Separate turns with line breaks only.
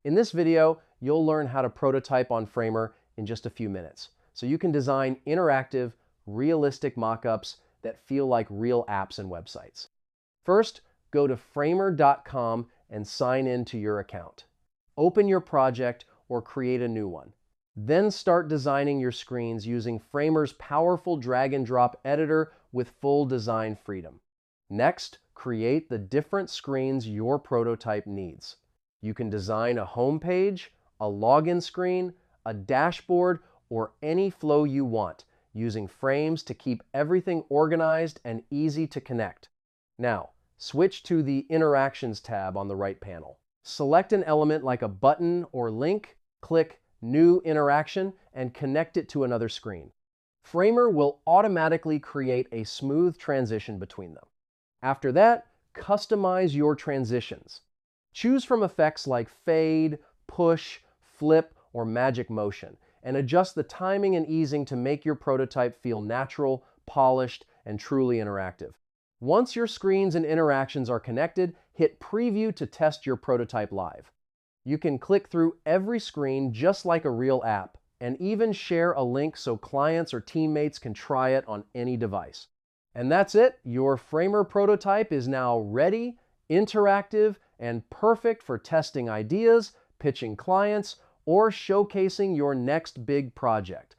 In this video, you'll learn how to prototype on Framer in just a few minutes, so you can design interactive, realistic mockups that feel like real apps and websites. First, go to framer.com and sign in to your account. Open your project or create a new one. Then start designing your screens using Framer's powerful drag and drop editor with full design freedom. Next, create the different screens your prototype needs. You can design a home page, a login screen, a dashboard, or any flow you want, using frames to keep everything organized and easy to connect. Now, switch to the Interactions tab on the right panel. Select an element like a button or link, click New Interaction, and connect it to another screen. Framer will automatically create a smooth transition between them. After that, customize your transitions. Choose from effects like fade, push, flip, or magic motion, and adjust the timing and easing to make your prototype feel natural, polished, and truly interactive. Once your screens and interactions are connected, hit Preview to test your prototype live. You can click through every screen just like a real app, and even share a link so clients or teammates can try it on any device. And that's it. Your Framer prototype is now ready, interactive, and perfect for testing ideas, pitching clients, or showcasing your next big project.